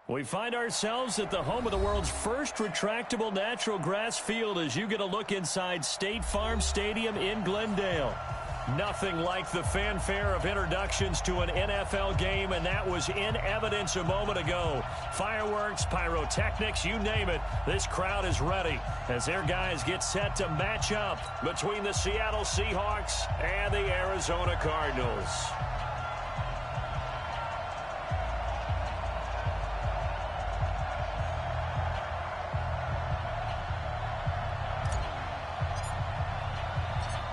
We find ourselves at the home of the world's first retractable natural grass field as you get a look inside State Farm Stadium in Glendale. Nothing like the fanfare of introductions to an NFL game, and that was in evidence a moment ago. Fireworks, pyrotechnics, you name it. This crowd is ready as their guys get set to match up between the Seattle Seahawks and the Arizona Cardinals.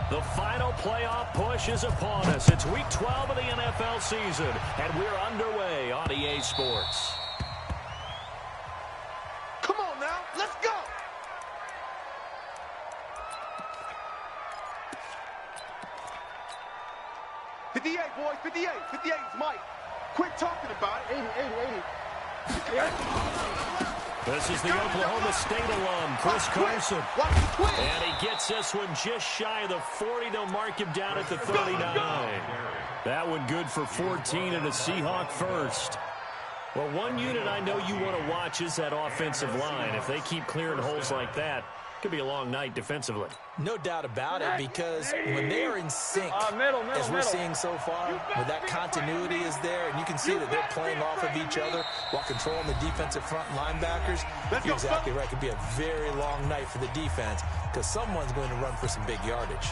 The final playoff push is upon us. It's Week 12 of the NFL season, and we're underway on EA Sports. Come on now, let's go! '58, boys, 58. 58 is Mike. Quit talking about it. 80, 80, 80. This is the Oklahoma State alum, Chris Carson. And he gets this one just shy of the 40. They'll mark him down at the 39. That one good for 14 and a Seahawk first. Well, one unit I know you want to watch is that offensive line. If they keep clearing holes like that, it could be a long night defensively. No doubt about it, because when they are in sync, as we're seeing so far, where that continuity is there, and you can see that they're playing off of each other while controlling the defensive front linebackers, you're exactly right. It could be a very long night for the defense because someone's going to run for some big yardage.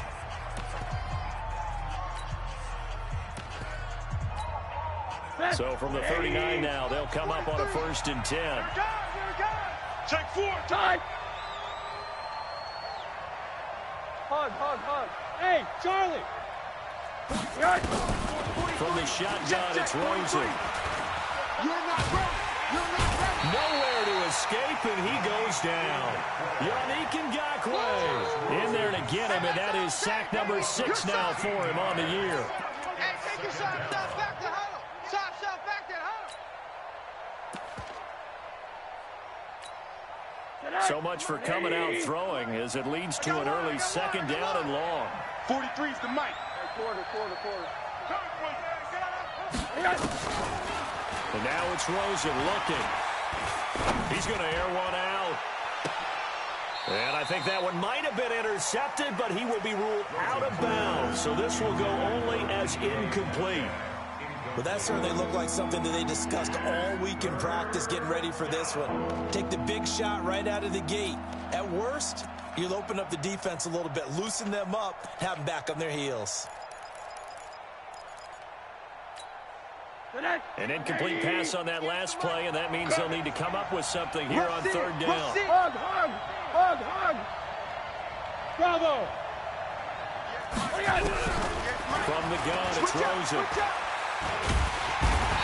So from the 39 now, they'll come up on a 1st and 10. Check 4, time! Hug. Hey, Charlie! From the shotgun, it's Rosen. You're not ready! Nowhere to escape, and he goes down. Yannick Ngakoue in there to get him, and that is sack number 6 now for him on the year. Hey, take your shot back to huddle! Shot back to huddle! So much for coming out throwing as it leads to an early 2nd down and long. 43's the mic. Quarter. And now it's Rosen looking. He's going to air one out. And I think that one might have been intercepted, but he will be ruled out of bounds. So this will go only as incomplete. Well, that certainly looked like something that they discussed all week in practice getting ready for this one. Take the big shot right out of the gate. At worst, you'll open up the defense a little bit, loosen them up, have them back on their heels. An incomplete pass on that last play, and that means they'll need to come up with something here on 3rd down. Hug. Bravo! From the gun, it's Rosen.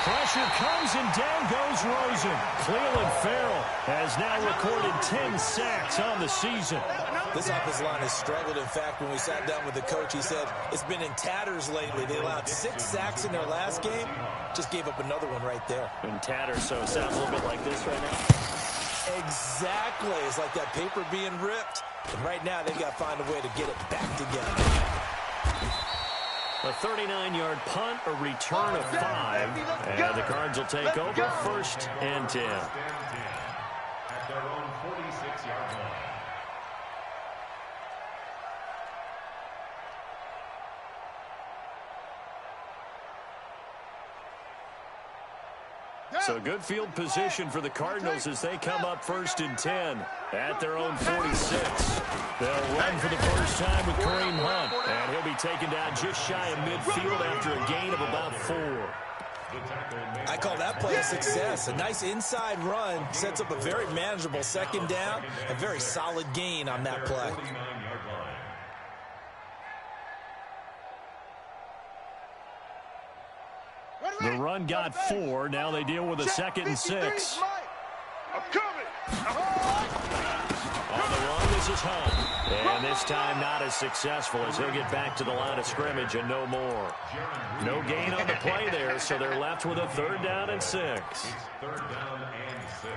Pressure comes, and down goes Rosen. Cleveland Farrell has now recorded 10 sacks on the season. This offensive line has struggled. In fact, when we sat down with the coach, he said it's been in tatters lately. They allowed 6 sacks in their last game. Just gave up another one right there. In tatters, so it sounds a little bit like this right now. Exactly. It's like that paper being ripped. And right now, they've got to find a way to get it back together. A 39-yard punt, a return of 5, and the Cards will take over 1st and 10. At their own 46-yard line. So good field position for the Cardinals as they come up 1st and 10 at their own 46. They'll run for the first time with Kareem Hunt, and he'll be taken down just shy of midfield after a gain of about 4. I call that play a success. A nice inside run sets up a very manageable 2nd down, a very solid gain on that play. The run got 4. Now they deal with a 2nd and 6. I'm coming. On the run, this is Hunt. And this time not as successful as he'll get back to the line of scrimmage and no more. No gain on the play there, so they're left with a 3rd down and 6. It's 3rd down and 6.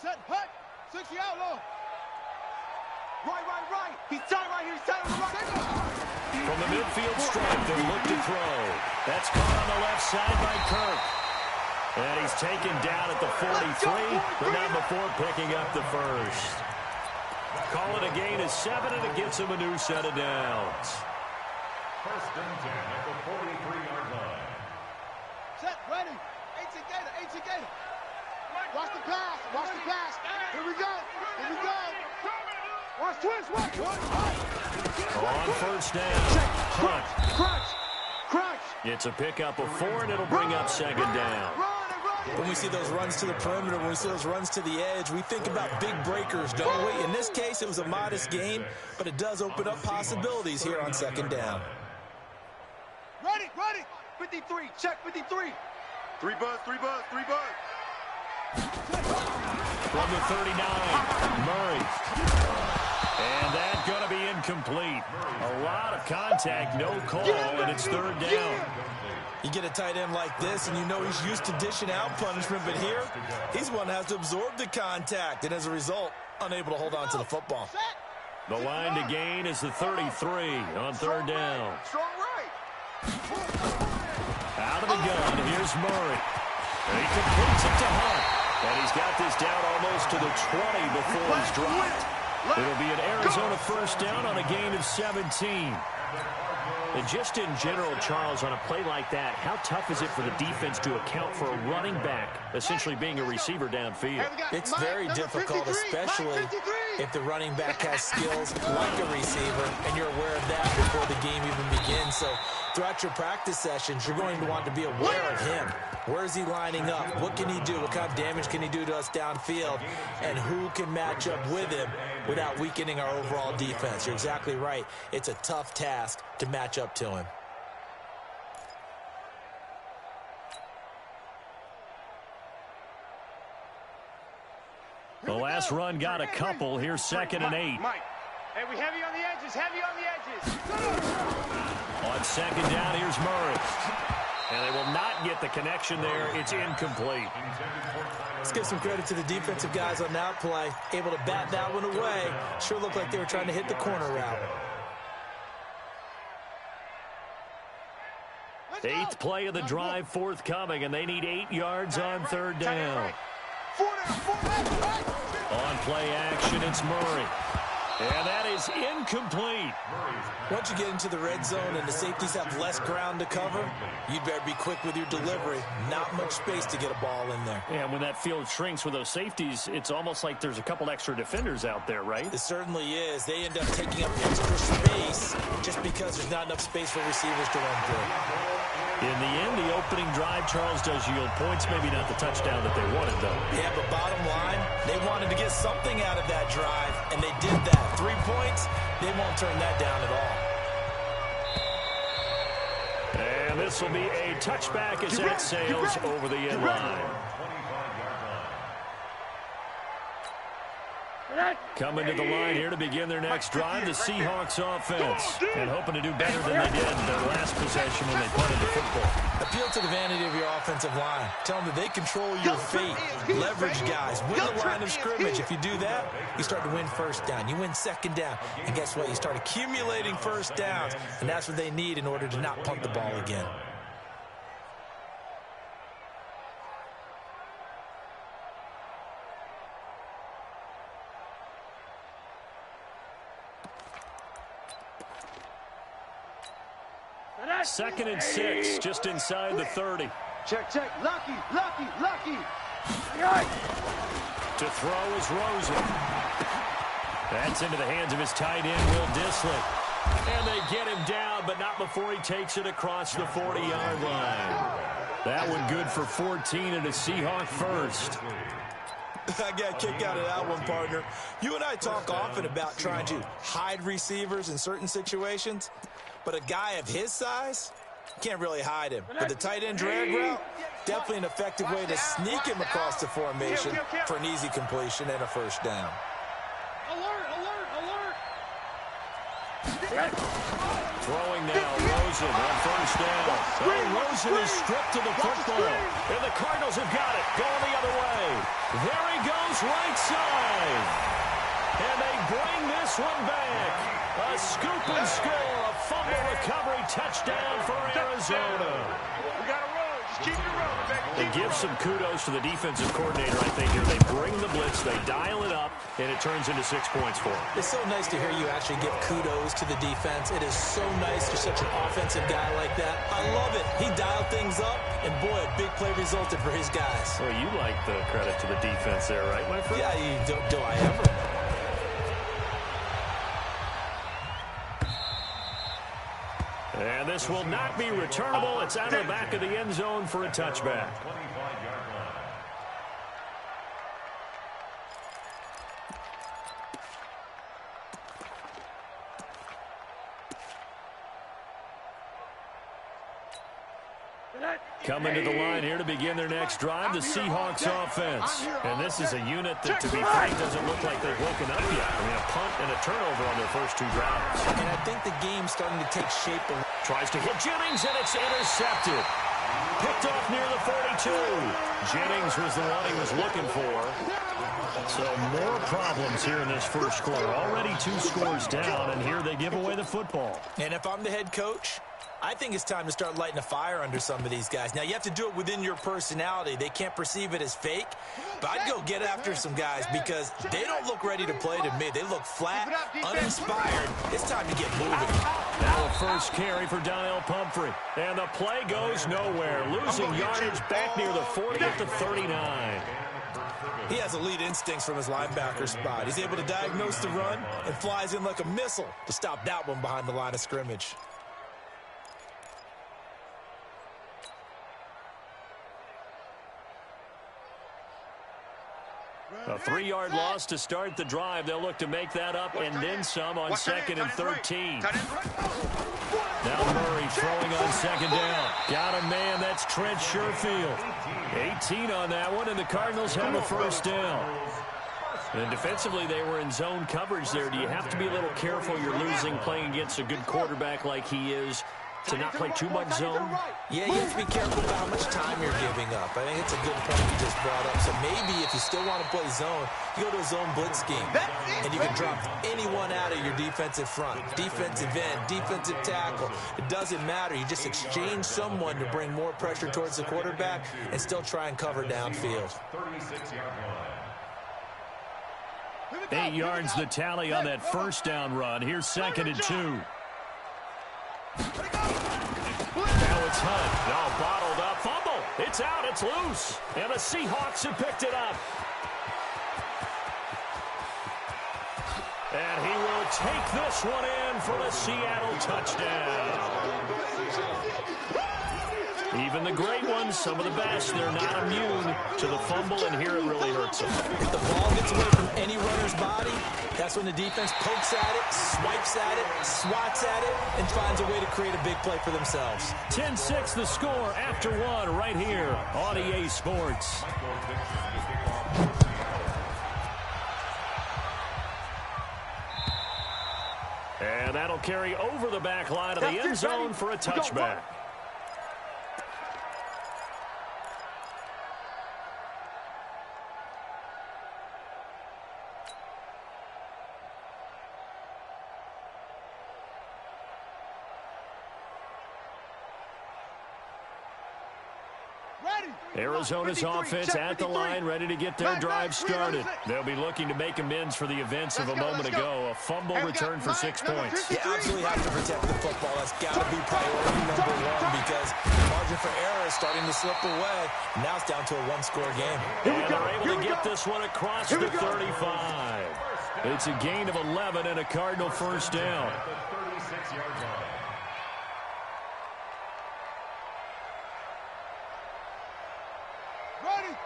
Set, Hunt. 60 outlaw. Right. He's tied right here. He's tied on the right. From the midfield stripe, they look to throw. That's caught on the left side by Kirk. And he's taken down at the 43, but not before picking up the first. Call it a gain of 7, and it gets him a new set of downs. First and 10 at the 43-yard line. Set, ready. 18 Gator. Watch the pass. Here we go. Watch twist. On first down. Crunch. It's a pickup of 4, and it'll bring up second down. When we see those runs to the perimeter, when we see those runs to the edge, we think about big breakers, don't we? In this case, it was a modest gain, but it does open up possibilities here on second down. Ready. 53. Check 53. 3 buzz. From the 39, Murray. And that's going to be incomplete. A lot of contact, no call, and it's third down. You get a tight end like this, and you know he's used to dishing out punishment, but here, he's one that has to absorb the contact, and as a result, unable to hold on to the football. The line to gain is the 33 on third down. Strong right. Out of the gun, here's Murray. And he completes it to Hunt. And he's got this down almost to the 20 before he's dropped. It'll be an Arizona first down on a gain of 17. And just in general, Charles, on a play like that, how tough is it for the defense to account for a running back essentially being a receiver downfield? It's very difficult, especially if the running back has skills like a receiver, and you're aware of that before the game even begins. So throughout your practice sessions, you're going to want to be aware of him. Where is he lining up? What can he do? What kind of damage can he do to us downfield? And who can match up with him without weakening our overall defense? You're exactly right. It's a tough task to match up to him. The last run got a couple. Here's 2nd and 8. Mike. Hey, we heavy on the edges. On second down, here's Murray. And they will not get the connection there. It's incomplete. Let's give some credit to the defensive guys on that play. Able to bat that one away. Sure looked like they were trying to hit the corner route. 8th play of the drive forthcoming, and they need 8 yards on third down. On play action, it's Murray. And that is incomplete. Once you get into the red zone and the safeties have less ground to cover, you'd better be quick with your delivery. Not much space to get a ball in there. And when that field shrinks with those safeties, it's almost like there's a couple extra defenders out there, right? It certainly is. They end up taking up extra space just because there's not enough space for receivers to run through. In the end, the opening drive, Charles, does yield points. Maybe not the touchdown that they wanted, though. Yeah, but bottom line, they wanted to get something out of that drive, and they did that. 3 points, they won't turn that down at all. And this will be a touchback as that sails over the end line. Coming to the line here to begin their next drive, the Seahawks offense. And hoping to do better than they did in their last possession when they punted the football. Appeal to the vanity of your offensive line. Tell them that they control your fate. Leverage guys. Win the line of scrimmage. If you do that, you start to win first down. You win second down. And guess what? You start accumulating first downs. And that's what they need in order to not punt the ball again. Second and 6, just inside the 30. Check. Lucky. To throw is Rosen. That's into the hands of his tight end, Will Dissly. And they get him down, but not before he takes it across the 40-yard line. That one good for 14 and a Seahawk first. I got a kick out of that one, partner. You and I talk often about trying to hide receivers in certain situations. But a guy of his size, can't really hide him. With the tight end drag route, definitely an effective way to sneak him across the formation for an easy completion and a first down. Alert! Throwing now, Rosen on first down. Rosen is stripped to the football. And the Cardinals have got it, going the other way. There he goes, right side. And they bring this one back. A scoop and score, a fumble recovery, touchdown for Arizona. We got to roll. Just keep it rolling, baby. And give some kudos to the defensive coordinator, I think, here. They bring the blitz, they dial it up, and it turns into 6 points for them. It's so nice to hear you actually give kudos to the defense. It is so nice you're such an offensive guy like that. I love it. He dialed things up, and boy, a big play resulted for his guys. Well, you like the credit to the defense there, right, my friend? Yeah, do I ever? And this will not be returnable. It's out of the back of the end zone for a touchback. Coming to the line here to begin their next drive, the Seahawks offense. And this is a unit that, to be frank, doesn't look like they've woken up yet. I mean, a punt and a turnover on their first 2 drives. And I think the game's starting to take shape. Tries to hit Jennings, and it's intercepted. Picked off near the 42. Jennings was the one he was looking for. So more problems here in this first quarter. Already 2 scores down, and here they give away the football. And if I'm the head coach, I think it's time to start lighting a fire under some of these guys. Now, you have to do it within your personality. They can't perceive it as fake. But I'd go get after some guys because they don't look ready to play to me. They look flat, uninspired. It's time to get moving. Now a first carry for Donnell Pumphrey. And the play goes nowhere. Losing yardage back near the 40 at the 39. He has elite instincts from his linebacker spot. He's able to diagnose the run and flies in like a missile to stop that one behind the line of scrimmage. A 3-yard loss to start the drive. They'll look to make that up and then some on 2nd and 13. Now Murray throwing on 2nd down. Got a man. That's Trent Sherfield. 18 on that one, and the Cardinals have a first down. And defensively, they were in zone coverage there. Do you have to be a little careful? You're losing playing against a good quarterback like he is, to not play too much zone? Yeah, you have to be careful about how much time you're giving up. I think it's a good point you just brought up. So maybe if you still want to play zone, you go to a zone blitz scheme. And you can drop anyone out of your defensive front. Defensive end, defensive tackle. It doesn't matter. You just exchange someone to bring more pressure towards the quarterback and still try and cover downfield. 8 yards the tally on that first down run. Here's 2nd and 2. Now it's Hunt. Now bottled up. Fumble. It's out. It's loose. And the Seahawks have picked it up. And he will take this one in for the Seattle touchdown. Even the great ones, some of the best, they're not immune to the fumble, and here it really hurts them. If the ball gets away from any runner's body, that's when the defense pokes at it, swipes at it, swats at it, and finds a way to create a big play for themselves. 10-6 the score after 1 right here on EA Sports. And that'll carry over the back line of the end zone for a touchback. Arizona's offense at the line, ready to get their drive started. They'll be looking to make amends for the events of a moment ago. A fumble return for 6 points. You absolutely have to protect the football. That's got to be priority number 1 because the margin for error is starting to slip away. Now it's down to a 1-score game. And they're able to get this one across the 35. It's a gain of 11 and a Cardinal first down.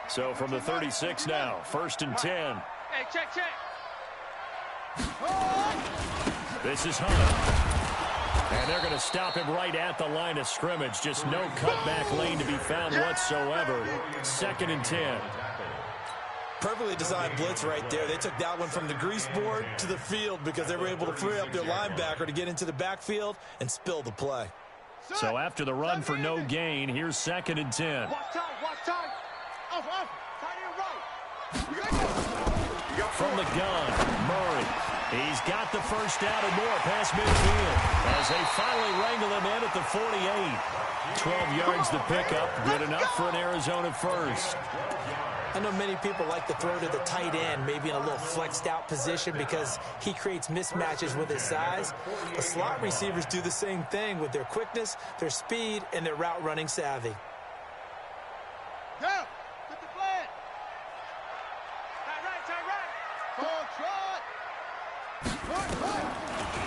So from the 36 now, 1st and 10. Hey, check. This is Hunt. And they're going to stop him right at the line of scrimmage. Just no cutback lane to be found whatsoever. 2nd and 10. Perfectly designed blitz right there. They took that one from the grease board to the field because they were able to free up their linebacker to get into the backfield and spill the play. So after the run for no gain, here's 2nd and 10. Watch time. Off. Tight end right. From the gun, Murray. He's got the first down and more past midfield as they finally wrangle him in at the 48. 12 yards to pick up. Good enough for an Arizona first. I know many people like to throw to the tight end, maybe in a little flexed out position because he creates mismatches with his size. But slot receivers do the same thing with their quickness, their speed, and their route running savvy. Down. Get the flag. Tight right. Full trot.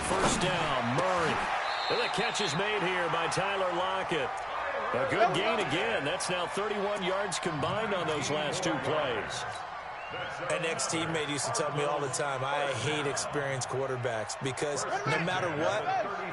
First down, Murray. And the catch is made here by Tyler Lockett. A good gain again. That's now 31 yards combined on those last two plays. An ex-teammate used to tell me all the time, I hate experienced quarterbacks because no matter what,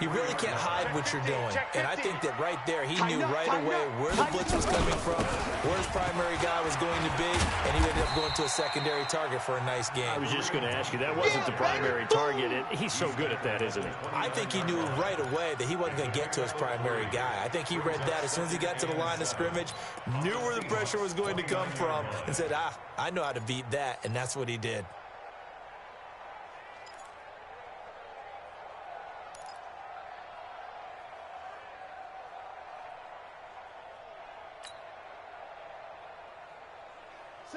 you really can't hide what you're doing. And I think that right there, he knew right away where the blitz was coming from, where his primary guy was going to be, and he ended up going to a secondary target for a nice game. I was just going to ask you, that wasn't the primary target. He's so good at that, isn't he? I think he knew right away that he wasn't going to get to his primary guy. I think he read that as soon as he got to the line of scrimmage, knew where the pressure was going to come from, and said, I know how to beat that, and that's what he did. –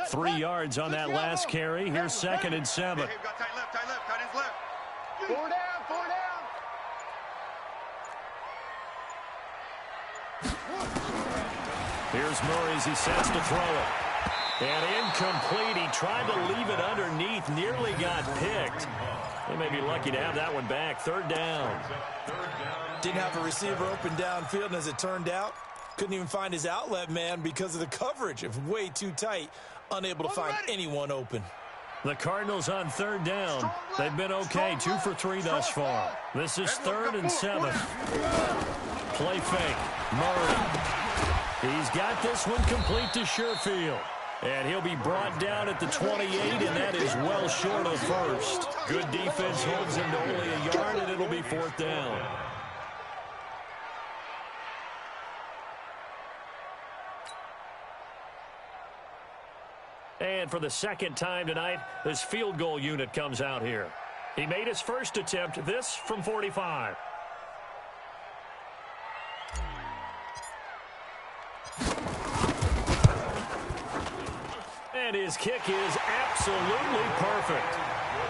3 yards on that last carry. Here's 2nd and 7. Hey, we got tight left. Tight end's left. 4 down. Here's Murray as he sets to throw it. And incomplete. He tried to leave it underneath. Nearly got picked. They may be lucky to have that one back. 3rd down. Didn't have a receiver open downfield, and as it turned out, couldn't even find his outlet man because of the coverage. It was way too tight. Unable to find anyone open. The Cardinals on 3rd down. They've been okay. 2 for 3 thus far. This is 3rd and 7. Play fake. Murray. He's got this one complete to Sherfield. And he'll be brought down at the 28, and that is well short of first. Good defense holds him to only a yard, and it'll be 4th down. And for the second time tonight, this field goal unit comes out here. He made his first attempt, this from 45. And his kick is absolutely perfect.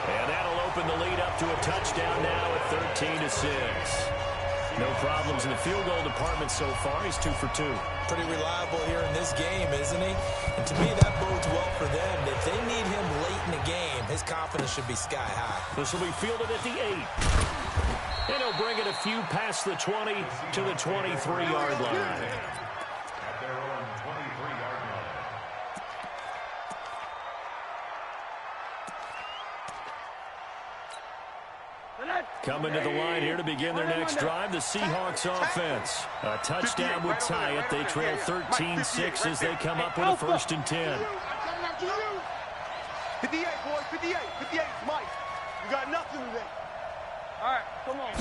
And that'll open the lead up to a touchdown now at 13-6. No problems in the field goal department so far. He's 2 for 2. Pretty reliable here in this game, isn't he? And to me, that bodes well for them. If they need him late in the game, his confidence should be sky high. This will be fielded at the 8. And he'll bring it a few past the 20 to the 23-yard line. At their own 23-yard line. Coming to the line here to begin their next drive, the Seahawks offense. A touchdown would tie it. They trail 13-6 as they come up with a 1st and 10. 58, boys. 58. 58 is Mike. You got nothing today. All right, come on.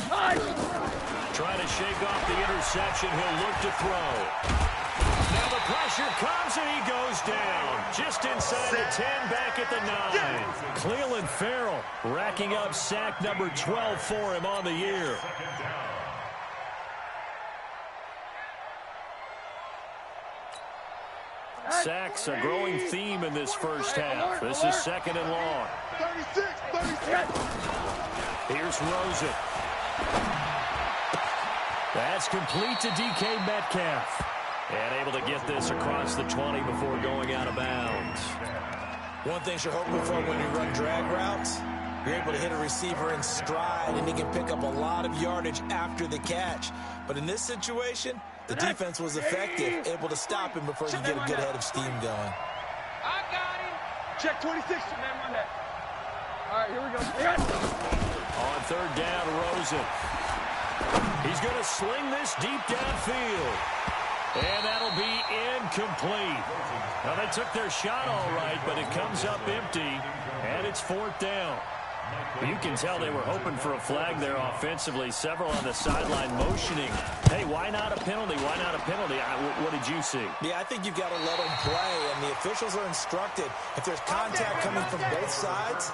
Trying to shake off the interception. He'll look to throw. Now the pressure comes and he goes down. Just inside the 10, back at the 9. Cleveland Farrell racking up sack number 12 for him on the year. Sacks a growing theme in this first half. This is 2nd and long. 36. Here's Rosen. That's complete to DK Metcalf. And able to get this across the 20 before going out of bounds. One thing you're hoping for when you run drag routes, you're able to hit a receiver in stride, and he can pick up a lot of yardage after the catch. But in this situation, the defense was effective, able to stop him before you get a good head of steam going. I got him. Check 26. All right, here we go. On 3rd down, Rosen. He's going to sling this deep downfield. And that'll be incomplete. Now, they took their shot all right, but it comes up empty, and it's 4th down. You can tell they were hoping for a flag there offensively. Several on the sideline motioning. Hey, why not a penalty? Why not a penalty? What did you see? Yeah, I think you've got to let them play, and the officials are instructed. If there's contact coming from both sides,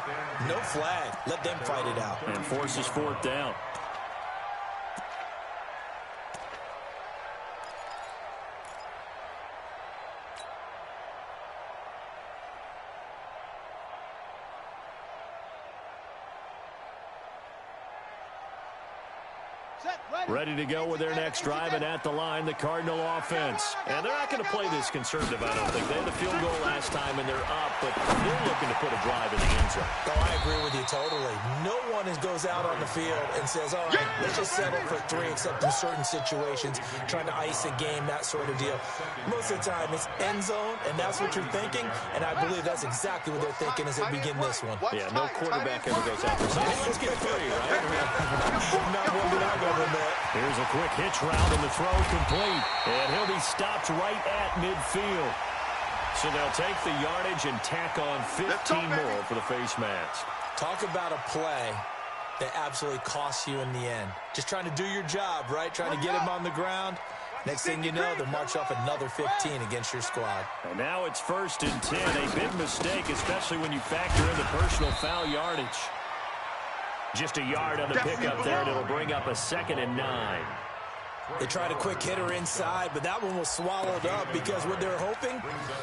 no flag. Let them fight it out. And forces fourth down. Ready to go with their next drive, and at the line, the Cardinal offense. And they're not going to play this conservative, I don't think. They had the field goal last time, and they're up, but they're looking to put a drive in the end zone. Oh, I agree with you totally. No one goes out on the field and says, all right, let's just settle for 3, except in certain situations, trying to ice a game, that sort of deal. Most of the time, it's end zone, and that's what you're thinking, and I believe that's exactly what they're thinking as they begin this one. Yeah, no quarterback ever goes out there saying, hey, let's get 3, right? Not one that I've ever met. Here's a quick hitch route, and the throw complete. And he'll be stopped right at midfield. So they'll take the yardage and tack on 15 more for the face mask. Talk about a play that absolutely costs you in the end. Just trying to do your job, right? Trying to get him on the ground. Next thing you know, they'll march off another 15 against your squad. And now it's 1st and 10. A big mistake, especially when you factor in the personal foul yardage. Just a yard on the pickup there, and it'll bring up a 2nd and 9. They tried a quick hitter inside, but that one was swallowed up because what they're hoping,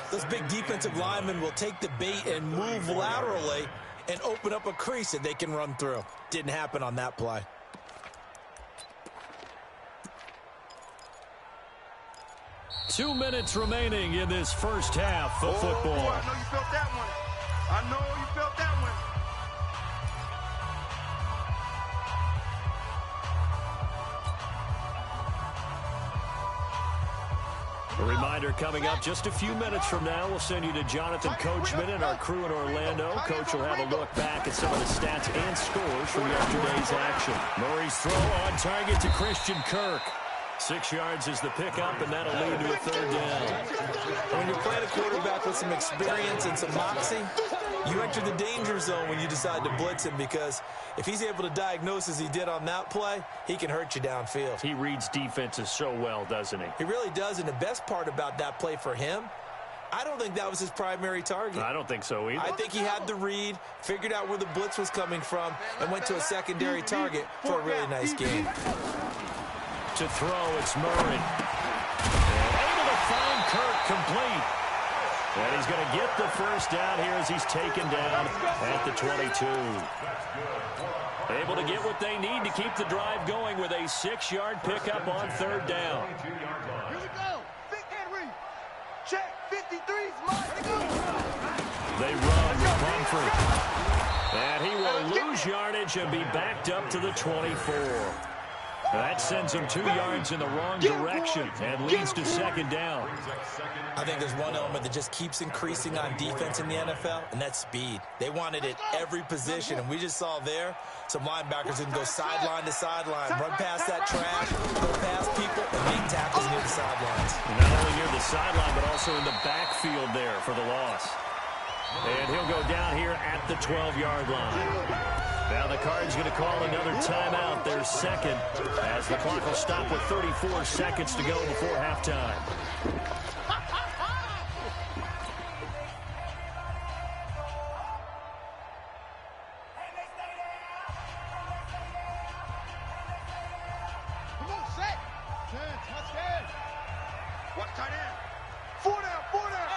those big defensive linemen will take the bait and move laterally and open up a crease that they can run through. Didn't happen on that play. Two minutes remaining in this first half of football. Boy, I know you felt that one. I know you felt that one. A reminder coming up just a few minutes from now. We'll send you to Jonathan Coachman and our crew in Orlando. Coach will have a look back at some of the stats and scores from yesterday's action. Murray's throw on target to Christian Kirk. 6 yards is the pickup, and that'll lead to a 3rd down. When you're playing a quarterback with some experience and some moxie, you enter the danger zone when you decide to blitz him, because if he's able to diagnose as he did on that play, he can hurt you downfield. He reads defenses so well, doesn't he? He really does, and the best part about that play for him, I don't think that was his primary target. I don't think so either. I think he had the read, figured out where the blitz was coming from, and went to a secondary target for a really nice game. To throw, it's Murray. And able to find Kirk complete. And he's going to get the first down here as he's taken down at the 22. Able to get what they need to keep the drive going with a 6-yard pickup on 3rd down. Here we go. Big Henry. Check. 53's mine. They run with Mumford. And he will lose yardage and be backed up to the 24. That sends him 2 yards in the wrong direction and leads to 2nd down. I think there's one element that just keeps increasing on defense in the NFL, and that's speed. They want it at every position, and we just saw there some linebackers who can go sideline to sideline, run past that trash, go past people, and make tackles near the sidelines. Not only near the sideline, but also in the backfield there for the loss. And he'll go down here at the 12-yard line. Now the Cards going to call another timeout, their 2nd, as the clock will stop with 34 seconds to go before halftime. Come on, set. Touchdown. Watch tight end. 4 down, 4 down.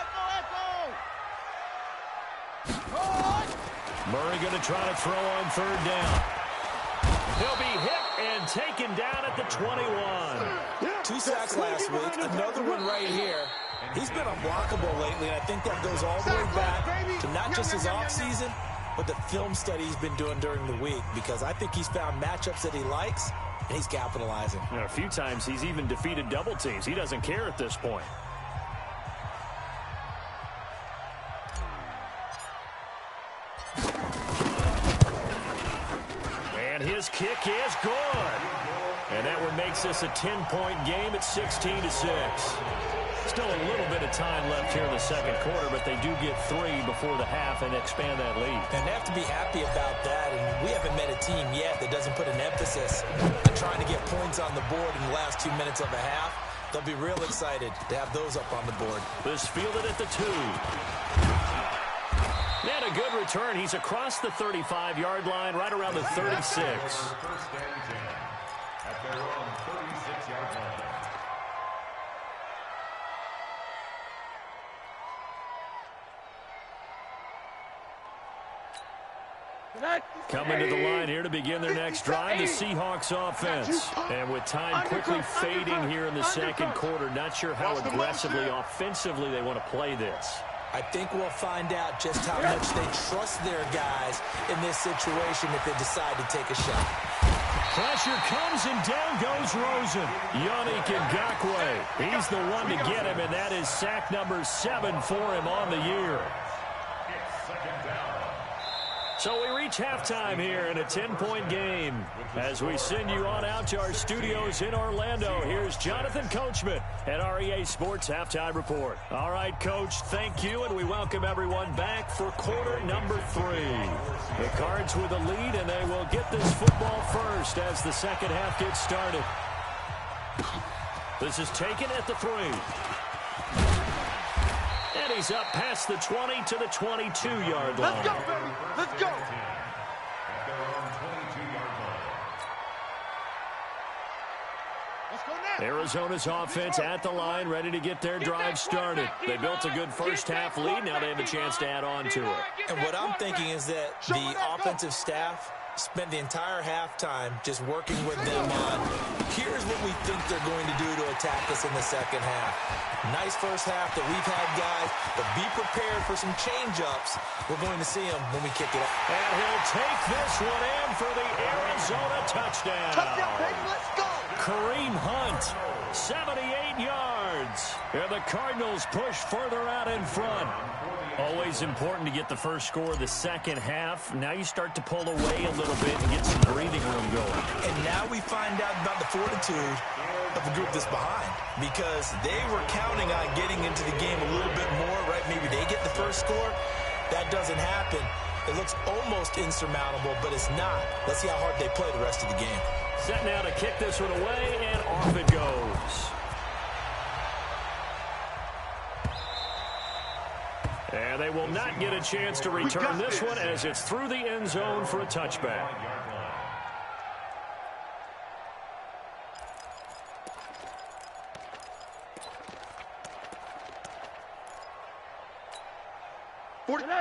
Murray going to try to throw on 3rd down. He'll be hit and taken down at the 21. 2 sacks last week, another one right here. He's been unblockable lately, and I think that goes all the way back to not just his offseason, but the film study he's been doing during the week, because I think he's found matchups that he likes, and he's capitalizing. A few times he's even defeated double teams. He doesn't care at this point. And his kick is good. And that one makes this a 10-point game at 16-6. Still a little bit of time left here in the second quarter, but they do get 3 before the half and expand that lead. And they have to be happy about that. And we haven't met a team yet that doesn't put an emphasis on trying to get points on the board in the last 2 minutes of the half. They'll be real excited to have those up on the board. This fielded at the 2. And a good return. He's across the 35-yard line, right around the 36. First and 10 at their own 36-yard line. Coming to the line here to begin their next drive, the Seahawks offense. And with time quickly fading here in the second quarter, not sure how aggressively, offensively they want to play this. I think we'll find out just how much they trust their guys in this situation if they decide to take a shot. Pressure comes and down goes Rosen. Yannick Ngakoue. He's the one to get him, and that is sack number 7 for him on the year. So we reach halftime here in a 10-point game. As we send you on out to our studios in Orlando, here's Jonathan Coachman at REA Sports Halftime Report. All right, Coach, thank you, and we welcome everyone back for quarter number 3. The Cards with a lead, and they will get this football first as the second half gets started. This is taken at the 3. And he's up past the 20 to the 22-yard line. Let's go, baby. Let's go. At their own 22-yard line. Let's go now. Arizona's offense at the line, ready to get their drive started. They built a good first-half lead. Now they have a chance to add on to it. And what I'm thinking is that the offensive staff spent the entire halftime just working with them on, here's what we think they're going to do to attack us in the second half. Nice first half that we've had, guys, but be prepared for some change-ups. We're going to see them when we kick it up. And he'll take this one in for the Arizona touchdown. Touchdown, baby. Let's go. Kareem Hunt, 78 yards. And the Cardinals push further out in front. Always important to get the first score of the second half. Now you start to pull away a little bit and get some breathing room going. And now we find out about the fortitude of the group that's behind, because they were counting on getting into the game a little bit more, right? Maybe they get the first score. That doesn't happen. It looks almost insurmountable, but it's not. Let's see how hard they play the rest of the game. Set now to kick this one away, and off it goes. And they will not get a chance to return this one as it's through the end zone for a touchback.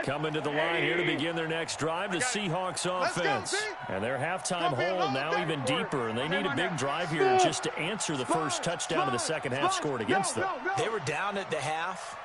Coming to the line here to begin their next drive, the Seahawks offense. And their halftime hole now even deeper, and they need a big drive here just to answer the first touchdown of the second half scored against them. They were down at the half.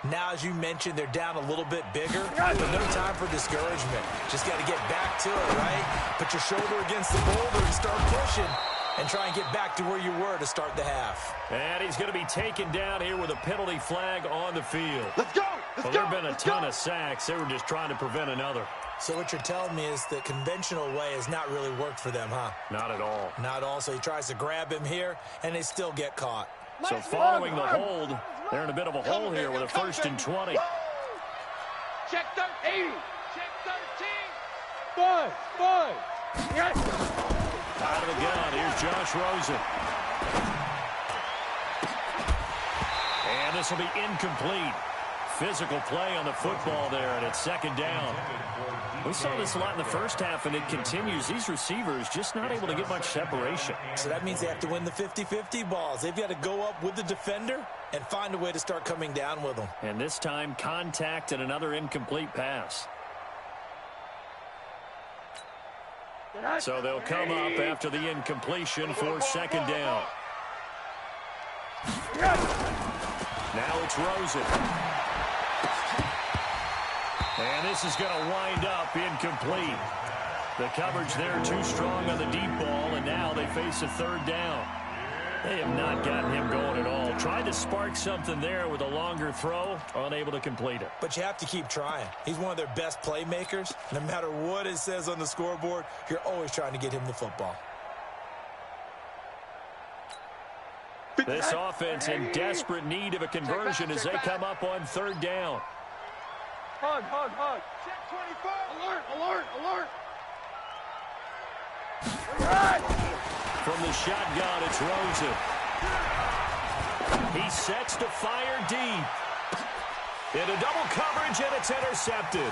Now, as you mentioned, they're down a little bit bigger, but no time for discouragement. Just got to get back to it, right? Put your shoulder against the boulder and start pushing and try and get back to where you were to start the half. And he's going to be taken down here with a penalty flag on the field. Let's go. Well, there have been a ton of sacks. They were just trying to prevent another. So what you're telling me is the conventional way has not really worked for them, huh? Not at all. Not at all. So he tries to grab him here, and they still get caught. So following the hold, they're in a bit of a hole here with a 1st and 20. Check 80. Check 13. 5. Yes. Out of the gun, here's Josh Rosen. And this will be incomplete. Physical play on the football there, and it's second down. We saw this a lot in the first half, and it continues. These receivers just not able to get much separation. So that means they have to win the 50-50 balls. They've got to go up with the defender and find a way to start coming down with them. And this time, contact and another incomplete pass. So they'll come up after the incompletion for second down. Now it's Rosen. And this is going to wind up incomplete. The coverage there too strong on the deep ball, and now they face a third down. They have not gotten him going at all. Tried to spark something there with a longer throw, unable to complete it. But you have to keep trying. He's one of their best playmakers. No matter what it says on the scoreboard, you're always trying to get him the football. This offense in desperate need of a conversion as they come up on third down. Hug. Check 24. Alert. From the shotgun, it's Rosen. He sets to fire deep. Into double coverage, and it's intercepted.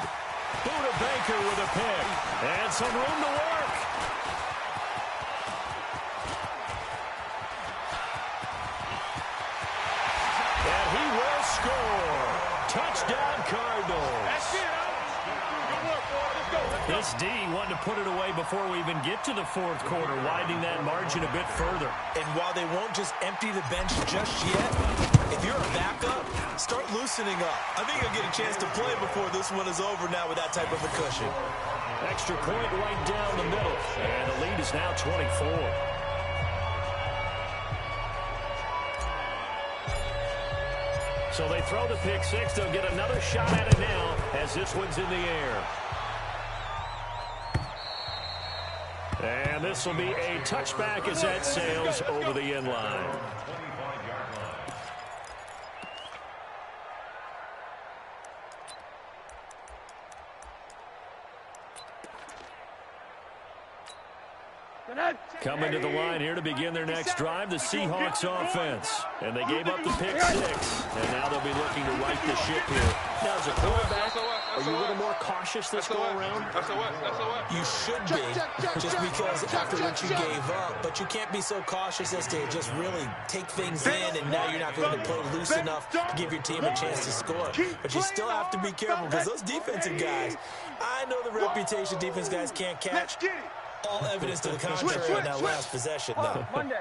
Buda Baker with a pick. And some room to work. And he will score. Touchdown, Cardinals. That's it, Good work, boy. Let's go. This D wanted to put it away before we even get to the fourth quarter, widening that margin a bit further. And while they won't just empty the bench just yet, if you're a backup, start loosening up. I think you'll get a chance to play before this one is over now with that type of a cushion. Extra point right down the middle. And the lead is now 24. So they throw the pick six. They'll get another shot at it now as this one's in the air. And this will be a touchback as that sails over the end line. Coming to the line here to begin their next drive, the Seahawks offense. And they gave up the pick six. And now they'll be looking to right the ship here. Now, as a quarterback, are you a little more cautious this go-around? You should be, just because after what you gave up. But you can't be so cautious as to just really take things in, and now you're not going to play loose enough to give your team a chance to score. But you still have to be careful, because those defensive guys, I know the reputation defense guys can't catch. All evidence to the contrary in that last possession, though. Monday.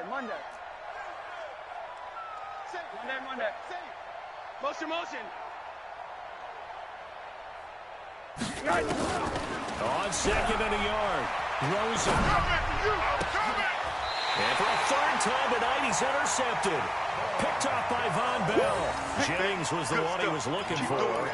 Motion. On second and a yard, Rosen. And for a third time tonight, he's intercepted. Picked off by Von Bell. Jennings was the one he was looking for.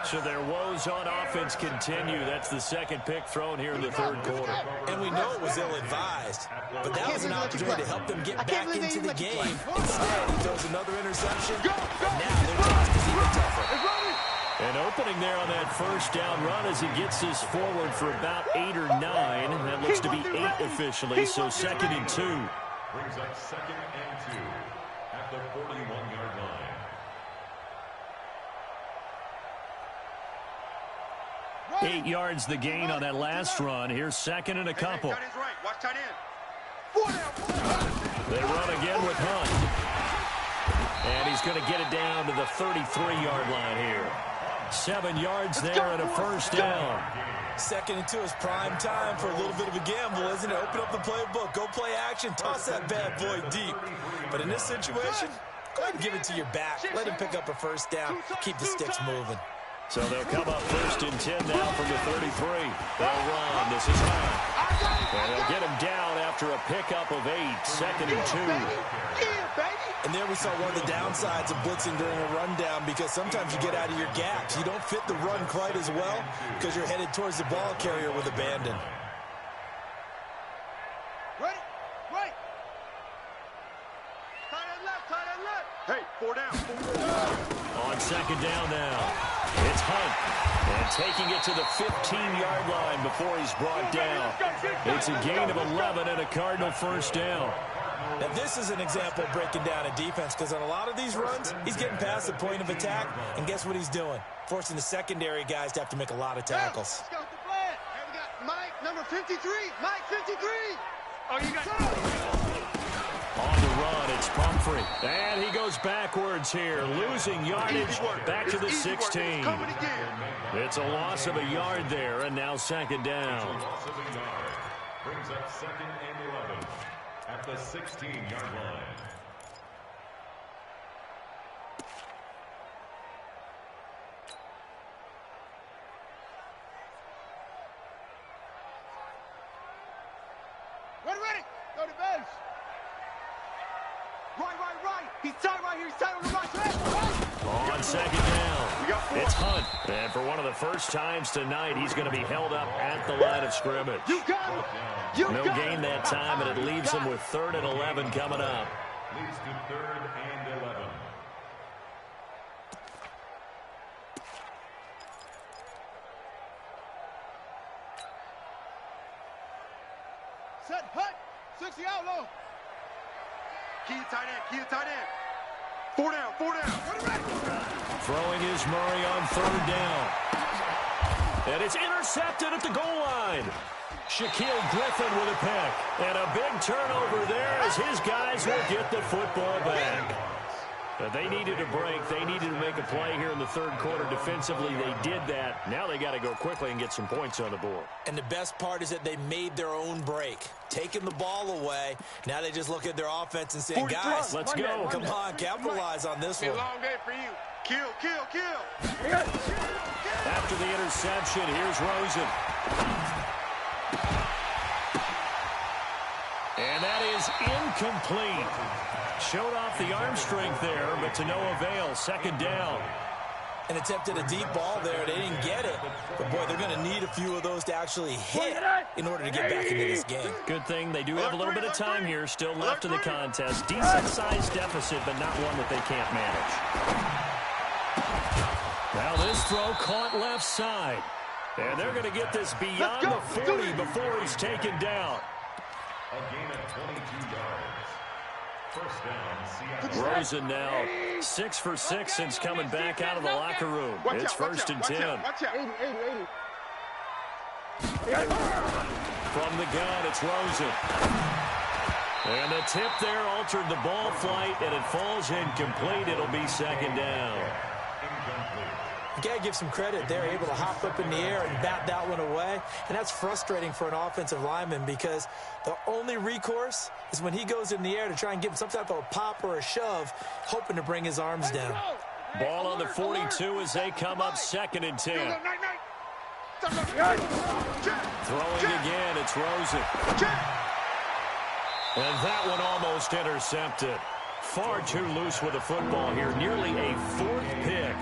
So their woes on offense continue. That's the second pick thrown here in the third quarter. And we know it was ill-advised, but that was an opportunity to help them get back into the game. Instead, he throws another interception, and now their task is even tougher. An opening there on that first down run as he gets this forward for about 8 or 9. That looks to be 8 officially, so second and 2. Brings up second and 2 at the 41-yard line. Eight yards the gain on that last run. Here's second and a couple. They run again with Hunt. And he's going to get it down to the 33-yard line here. 7 yards there and a first down. Second and 2 is prime time for a little bit of a gamble, isn't it? Open up the playbook, go play action, toss that bad boy deep. But in this situation, go ahead and give it to your back. Let him pick up a first down, keep the sticks moving. So they'll come up first and 10 now from the 33. They'll run. This is Hunt. And they'll get him down after a pickup of 8. Second and 2. And there we saw one of the downsides of blitzing during a rundown, because sometimes you get out of your gaps. You don't fit the run quite as well because you're headed towards the ball carrier with abandon. Right. Tight end left. Hey, 4 down. On second down now, it's Hunt. And taking it to the 15-yard line before he's brought down. It's a gain of 11 and a Cardinal first down. Now, this is an example of breaking down a defense, because on a lot of these runs, he's getting past the point of attack, and guess what he's doing? Forcing the secondary guys to have to make a lot of tackles. Let's go with the plan. Hey, we got Mike, number 53. Mike, 53. Oh, you got On the run, it's Pumphrey. And he goes backwards here, losing yardage back to the 16. It's a loss of a yard there, and now second down. Loss of a yard. Brings up second and 11 at the 16-yard line. Ready. Go to base. Right. He's tight right here. He's tight on the right. On second down, it's Hunt. And for one of the first times tonight, he's going to be held up at the line of scrimmage. You got it. No gain that time, and it leaves him with 3rd and 11 coming up. Leads to 3rd and 11. Set, hut, 60 out low. Key tight end, key tight end. 4 down, 4 down. Throwing is Murray on 3rd down. And it's intercepted at the goal line. Shaquille Griffin with a pick. And a big turnover there as his guys will get the football back. They needed a break. They needed to make a play here in the 3rd quarter defensively. They did that. Now they got to go quickly and get some points on the board. And the best part is that they made their own break. Taking the ball away. Now they just look at their offense and say, guys, let's go. Come on, capitalize on this one. It's a long day for you. Kill, kill, kill. After the interception, here's Rosen. And that is incomplete. Showed off the arm strength there, but to no avail. 2nd down. And attempted a deep ball there. They didn't get it. But, boy, they're going to need a few of those to actually hit in order to get back into this game. Good thing they do have a little bit of time here still left in the contest. Decent-sized deficit, but not one that they can't manage. Now this throw caught left side. And they're going to get this beyond the 40 before he's taken down. A gain of 22 yards. 1st down, Seattle. Rosen now 6 for 6 since coming back out of the locker room. It's 1st and 10. Watch out. 80. From the gun, it's Rosen. And the tip there altered the ball flight, and it falls incomplete. It'll be 2nd down. You got to give some credit. They're able to hop up in the air and bat that one away. And that's frustrating for an offensive lineman because the only recourse is when he goes in the air to try and give him some type of a pop or a shove, hoping to bring his arms down. Ball on the 42 as they come up 2nd and 10. Throwing again, it's Rosen. And that one almost intercepted. Far too loose with the football here. Nearly a 4th pick.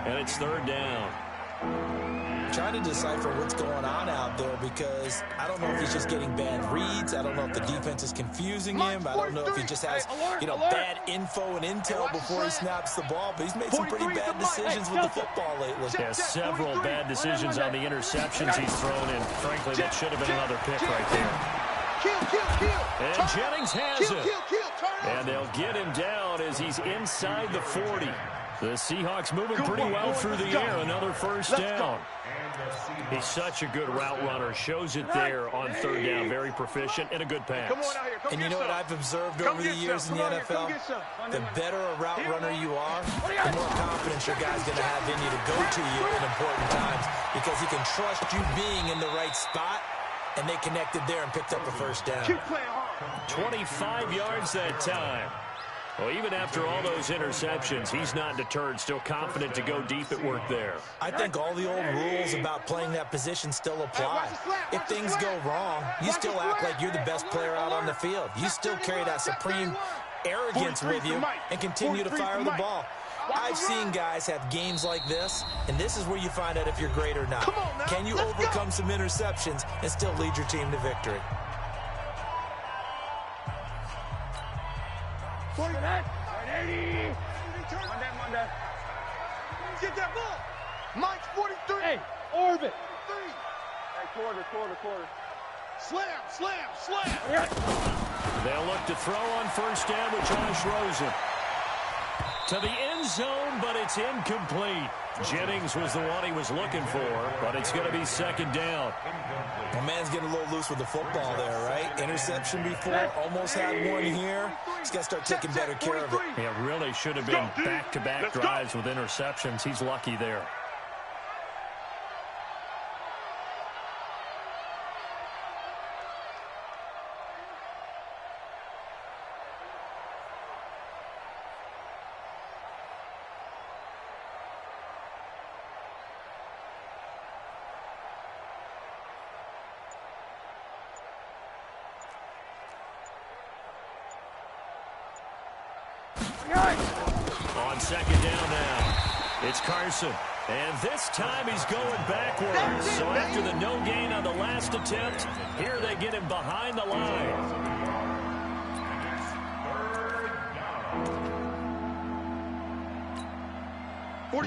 And it's 3rd down. Trying to decipher what's going on out there because I don't know if he's just getting bad reads. I don't know if the defense is confusing him. I don't know if he just has, bad info and intel before he snaps the ball. But he's made some pretty bad decisions with the football lately. Yeah, several bad decisions on the interceptions he's thrown in. Frankly, that should have been another pick right there. And Jennings has it. And they'll get him down as he's inside the 40. The Seahawks moving pretty well through the air. Another 1st down. He's such a good route runner. Shows it there on 3rd down. Very proficient and a good pass. And you know what I've observed over the years in the NFL? The better a route runner you are, the more confidence your guy's going to have in you to go to you in important times because he can trust you being in the right spot, and they connected there and picked up a 1st down. 25 yards that time. Well, even after all those interceptions, he's not deterred, still confident to go deep at work there. I think all the old rules about playing that position still apply. If things go wrong, you still act like you're the best player out on the field. You still carry that supreme arrogance with you and continue to fire the ball. I've seen guys have games like this, and this is where you find out if you're great or not. Can you overcome some interceptions and still lead your team to victory? Get that ball. Mike's 43. Hey, orbit. 3. Hey, quarter. Slam. They'll look to throw on 1st down with Josh Rosen. To the end zone, but it's incomplete. Jennings was the one he was looking for, but it's going to be 2nd down. The man's getting a little loose with the football there, right? Interception before, almost had one here. He's got to start taking better care of it. Yeah, really should have been back-to-back drives with interceptions. He's lucky there. On 2nd down now, it's Carson. And this time he's going backwards. So after the no gain on the last attempt, here they get him behind the line.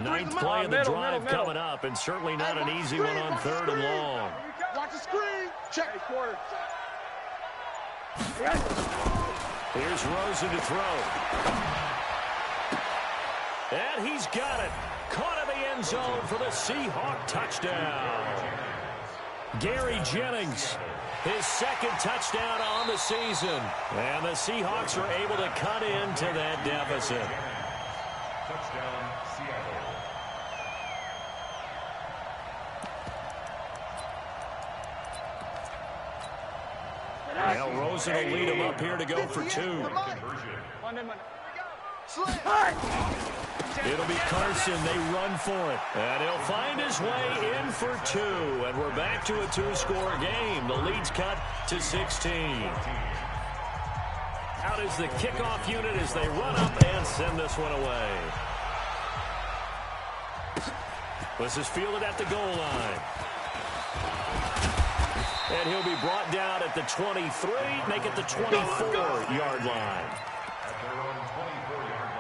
Ninth play of the drive coming up, and certainly not an easy one on 3rd and long. Watch the screen. Check. Quarter. Here's Rosen to throw. And he's got it. Caught in the end zone for the Seahawk touchdown. Gary Jennings, his 2nd touchdown on the season. And the Seahawks are able to cut into that deficit. Touchdown, Seattle. Now Rosen will lead him up here to go for 2. It'll be Carson. They run for it. And he'll find his way in for 2. And we're back to a 2-score game. The lead's cut to 16. Out is the kickoff unit as they run up and send this one away. This is fielded at the goal line. And he'll be brought down at the 23, make it the 24-yard line. At their own 24-yard line.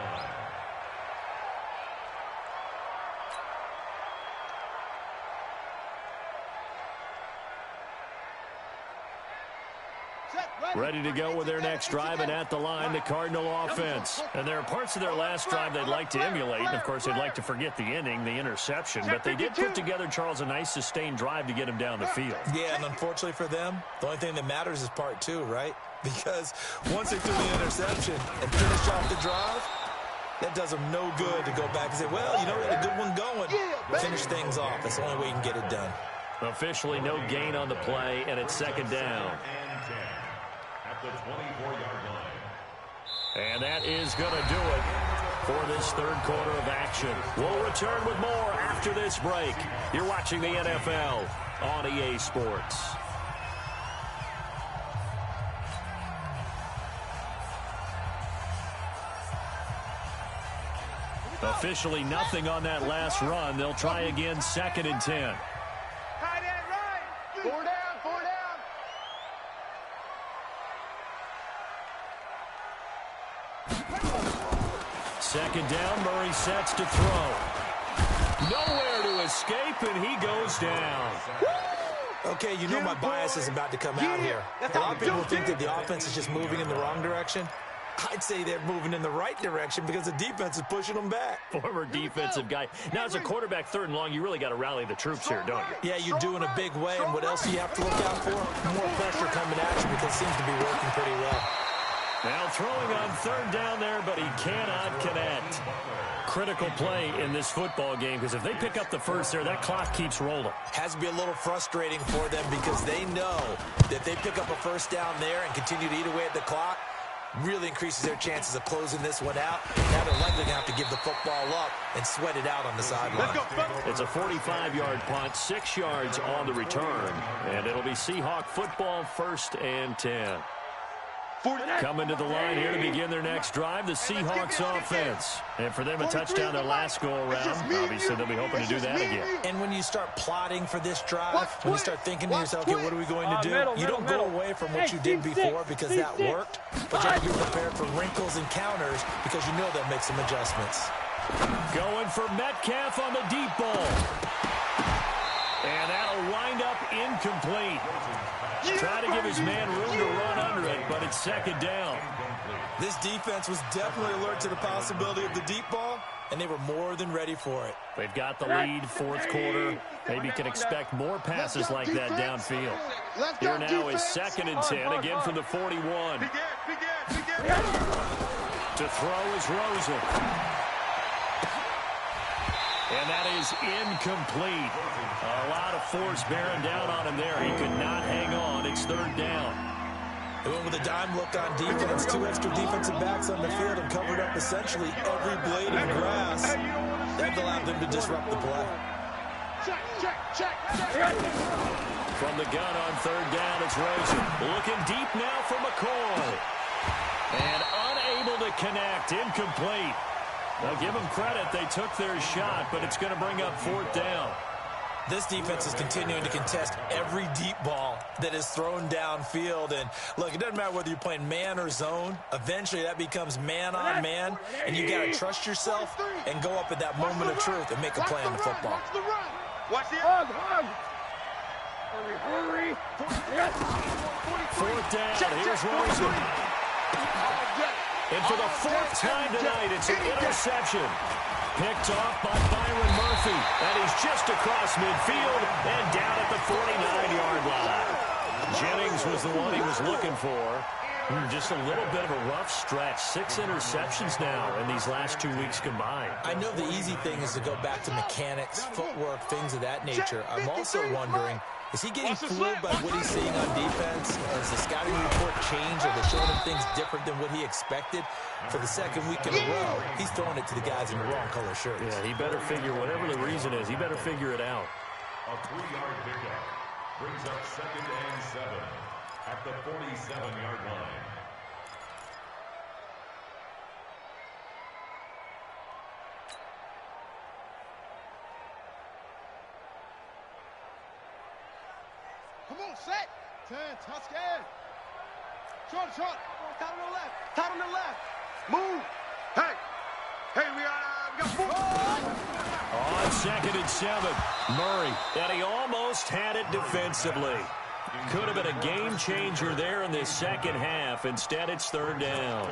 Ready to go with their next drive, and at the line, the Cardinal offense. And there are parts of their last drive they'd like to emulate, and of course they'd like to forget the inning, the interception, but they did put together, Charles, a nice sustained drive to get him down the field. Yeah, and unfortunately for them, the only thing that matters is part 2, right? Because once they threw the interception and finished off the drive, that does them no good to go back and say, well, you know, we had a good one going. Finish things off. That's the only way you can get it done. Officially no gain on the play, and it's 2nd down. At the 24-yard line. And that is going to do it for this 3rd quarter of action. We'll return with more after this break. You're watching the NFL on EA Sports. Officially nothing on that last run. They'll try again, 2nd and 10. Four down. 2nd down, Murray sets to throw. Nowhere to escape, and he goes down. Okay, you know my bias is about to come out here. A lot of people think that the offense is just moving in the wrong direction. I'd say they're moving in the right direction because the defense is pushing them back. Former defensive guy. Now, as a quarterback, 3rd and long, you really got to rally the troops here, don't you? Yeah, you do in a big way, and what else do you have to look out for? More pressure coming at you because it seems to be working pretty well. Now throwing on 3rd down there, but he cannot connect. Critical play in this football game because if they pick up the first there, that clock keeps rolling. Has to be a little frustrating for them because they know that they pick up a 1st down there and continue to eat away at the clock, really increases their chances of closing this one out. Now they're likely going to have to give the football up and sweat it out on the sideline. It's a 45-yard punt, 6 yards on the return, and it'll be Seahawk football, 1st and 10. Coming to the line here to begin their next drive, the Seahawks offense. And for them, a touchdown their last go-around. Obviously, they'll be hoping to do that again. And when you start plotting for this drive, when you start thinking to yourself, okay, what are we going to do? You don't go away from what you did before because that worked, but you have to be prepared for wrinkles and counters because you know they'll make some adjustments. Going for Metcalf on the deep ball. And that'll wind up incomplete. Try to give his man room to run under it, but it's 2nd down. This defense was definitely alert to the possibility of the deep ball, and they were more than ready for it. They've got the lead, 4th quarter. Maybe can expect more passes like that downfield. Here now is 2nd and 10, again from the 41. To throw is Rosen. And that is incomplete. A lot of force bearing down on him there. He could not hang on. It's 3rd down. They went with a dime look on defense. 2 extra defensive backs on the field and covered up essentially every blade of grass. That allowed them to disrupt the play. Check. From the gun on 3rd down, it's Rosen. Looking deep now for McCoy. And unable to connect. Incomplete. Now, give them credit. They took their shot, but it's going to bring up 4th down. This defense is continuing to contest every deep ball that is thrown downfield. And, look, it doesn't matter whether you're playing man or zone. Eventually, that becomes man-on-man, and you got to trust yourself and go up at that moment of truth and make a play on the football. Watch the Hug. Hurry. Fourth down. Here's Rosen. And for the fourth time tonight, it's an interception. Picked off by Byron Murphy. And he's just across midfield and down at the 49-yard line. Jennings was the one he was looking for. Just a little bit of a rough stretch. 6 interceptions now in these last 2 weeks combined. I know the easy thing is to go back to mechanics, footwork, things of that nature. I'm also wondering, is he getting fooled by what he's seeing on defense? Has the scouting report changed? Are they showing him things different than what he expected? For the second week in a row, he's throwing it to the guys in the wrong color shirts. Yeah, he better figure, whatever the reason is, he better figure it out. A 3-yard pickup brings up 2nd and 7 at the 47-yard line. Come on, set. 10, touchdown. Short. Top on the left. Move. Hey, we got 4. On 2nd and 7, Murray. And he almost had it defensively. Could have been a game changer there in this second half. Instead, it's 3rd down.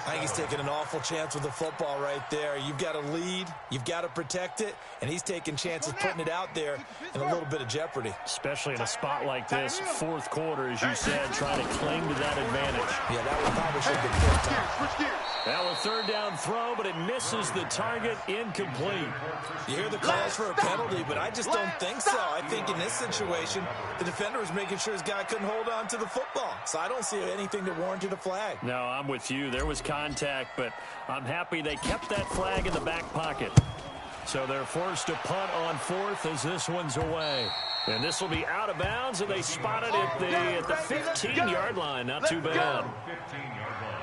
I think he's taking an awful chance with the football right there. You've got to lead, you've got to protect it, and he's taking chances putting it out there in a little bit of jeopardy. Especially in a spot like this, 4th quarter, as you said, trying to cling to that advantage. Yeah, that one probably should have been 4th time. Switch gears. Now a 3rd down throw, but it misses the target, incomplete. You hear the calls for a penalty, but I just don't think so. I think in this situation, the defender was making sure his guy couldn't hold on to the football. So I don't see anything that warranted a flag. No, I'm with you. There was contact, but I'm happy they kept that flag in the back pocket. So they're forced to punt on 4th as this one's away. And this will be out of bounds, and they spot it at the 15-yard line. Not too bad. 15-yard line.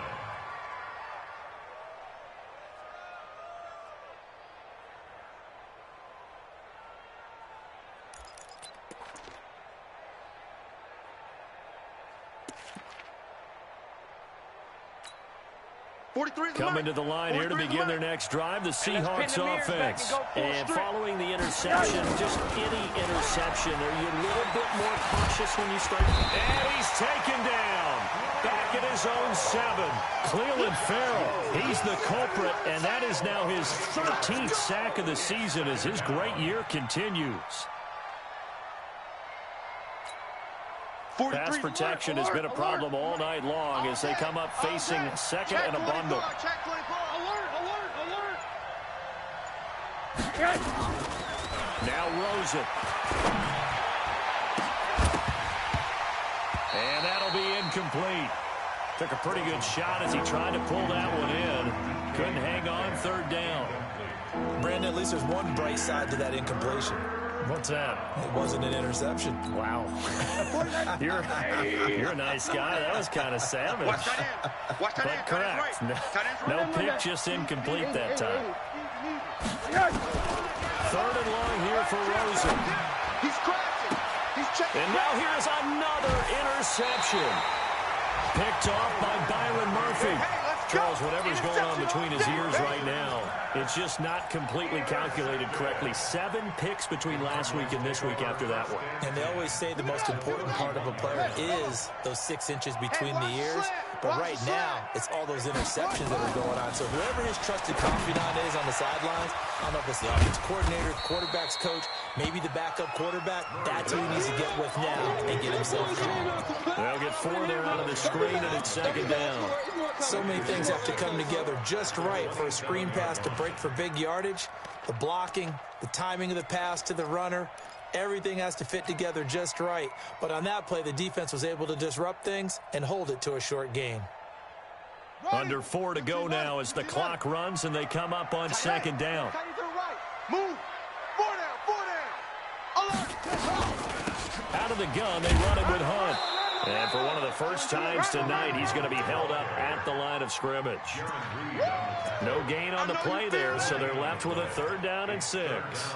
Coming to the line here to begin their next drive, the Seahawks offense. And following the interception, just any interception, are you a little bit more cautious when you start? And he's taken down. Back at his own 7. Cleveland Farrell, he's the culprit, and that is now his 13th sack of the season as his great year continues. Pass protection has been a problem all night long as they come up facing 2nd and a bundle. Now Rosen. And that'll be incomplete. Took a pretty good shot as he tried to pull that one in. Couldn't hang on 3rd down. Brandon, at least there's one bright side to that incompletion. What's that? It wasn't an interception. Wow. You're a nice guy. That was kind of savage. But correct. No pick, just incomplete that time. 3rd and long here for Rosen. He's crashing. He's checking. And now here's another interception. Picked off by Byron Murphy. Charles, whatever's going on between his ears right now, it's just not completely calculated correctly. 7 picks between last week and this week after that one. And they always say the most important part of a player is those 6 inches between the ears. But right now, it's all those interceptions that are going on. So whoever his trusted confidant is on the sidelines, I don't know if it's the offensive coordinator, the quarterback's coach, maybe the backup quarterback, that's who he needs to get with now and get himself calm. They'll get 4 there out of the screen, and it's 2nd down. So many things have to come together just right for a screen pass to break for big yardage. The blocking, the timing of the pass to the runner, everything has to fit together just right. But on that play, the defense was able to disrupt things and hold it to a short gain. Under 4 to go now as the clock runs and they come up on 2nd down. Move. 4 down. Alert. Out of the gun, they run it with Hunt. And for one of the first times tonight, he's going to be held up at the line of scrimmage. No gain on the play there, so they're left with a 3rd down and 6.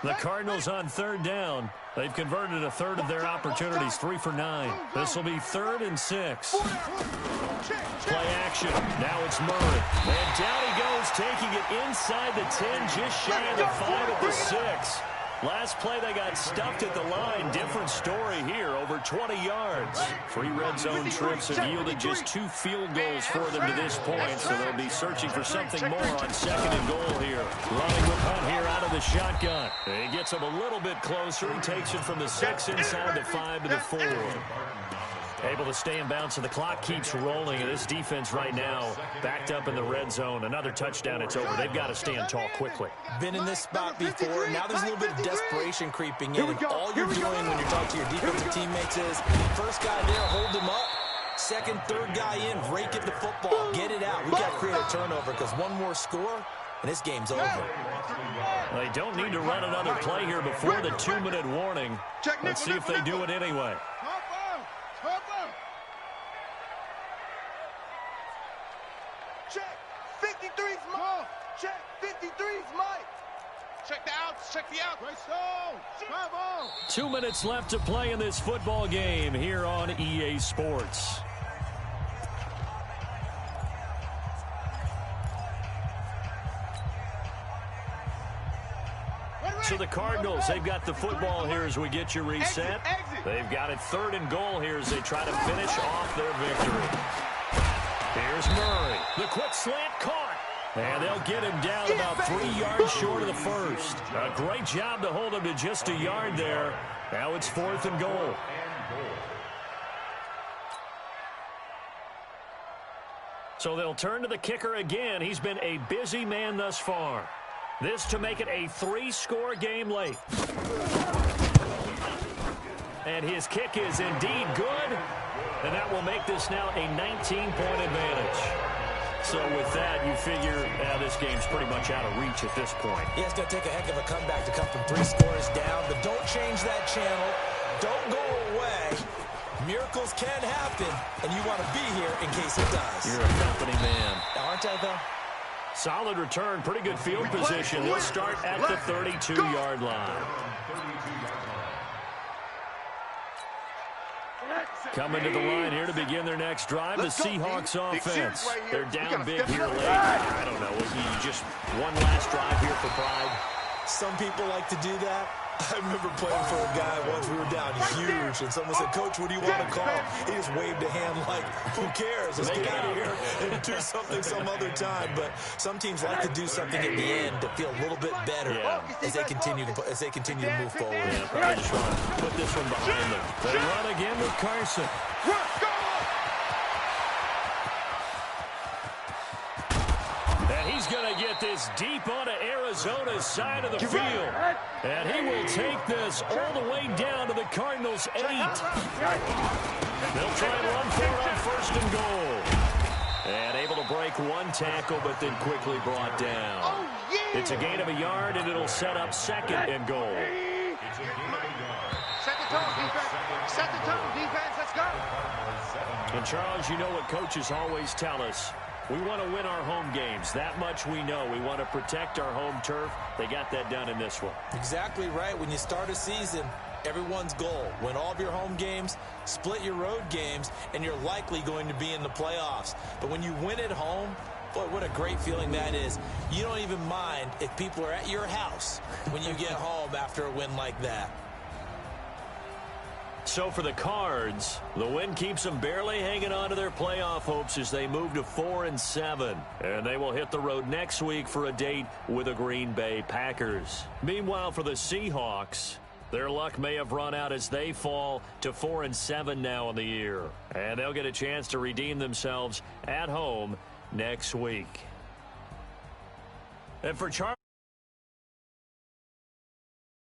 The Cardinals on 3rd down. They've converted a third of their opportunities, 3 for 9. This will be 3rd and 6. Play action. Now it's Murray. And down he goes, taking it inside the 10, just shy of the 5 at the 6. Last play, they got stuffed at the line. Different story here, over 20 yards. 3 red zone trips have yielded just 2 field goals for them to this point, so they'll be searching for something more on 2nd and goal here. Running with Hunt here out of the shotgun. He gets him a little bit closer. He takes it from the 6 inside the 5 to the 4. Able to stay in bounds, so the clock keeps rolling. And this defense right now backed up in the red zone. Another touchdown, it's over. They've got to stand tall quickly. Been in this spot before. Now there's a little bit of desperation creeping in. And all you're doing when you're talking to your defensive teammates is, first guy there, hold him up. Second, third guy in, rake at the football. Get it out. We got to create a turnover because one more score, and this game's over. They don't need to run another play here before the 2-minute warning. Let's see if they do it anyway. Check. 53's Mike. Check. 53's Mike. Check the outs. Check the outs. Right so. Bravo. 2 minutes left to play in this football game here on EA Sports. So the Cardinals, they've got the football here as we get you reset. They've got it 3rd and goal here as they try to finish off their victory. Here's Murray. The quick slant caught. And they'll get him down about 3 yards short of the first. A great job to hold him to just a yard there. Now it's 4th and goal. So they'll turn to the kicker again. He's been a busy man thus far. This to make it a 3-score game late. And his kick is indeed good. And that will make this now a 19-point advantage. So with that, you figure this game's pretty much out of reach at this point. Yeah, it's going to take a heck of a comeback to come from 3 scores down. But don't change that channel. Don't go away. Miracles can happen, and you want to be here in case it does. You're a company man. Aren't I, though? Solid return, pretty good field position. They'll start at the 32-yard line. Coming to the line here to begin their next drive, the Seahawks offense. They're down big here late. I don't know, just one last drive here for pride. Some people like to do that. I remember playing for a guy once. We were down huge, and someone said, "Coach, what do you want to call?" He just waved a hand like, "Who cares? Let's get out of here and do something some other time." But some teams like to do something at the end to feel a little bit better as they continue to move forward. Yeah, probably just want to put this one behind them. They run again with Carson. He's going to get this deep onto Arizona's side of the field. And he will take this all the way down to the Cardinals' 8. They'll try and run for it on 1st and goal. And able to break one tackle, but then quickly brought down. It's a gain of a yard, and it'll set up 2nd and goal. Set the tone, defense. Set the tone, defense. Let's go. And, Charles, you know what coaches always tell us. We want to win our home games. That much we know. We want to protect our home turf. They got that done in this one. Exactly right. When you start a season, everyone's goal, win all of your home games, split your road games, and you're likely going to be in the playoffs. But when you win at home, boy, what a great feeling that is. You don't even mind if people are at your house when you get home after a win like that. So for the Cards, the win keeps them barely hanging on to their playoff hopes as they move to 4-7. And they will hit the road next week for a date with the Green Bay Packers. Meanwhile, for the Seahawks, their luck may have run out as they fall to 4-7 now in the year. And they'll get a chance to redeem themselves at home next week. And for Charles.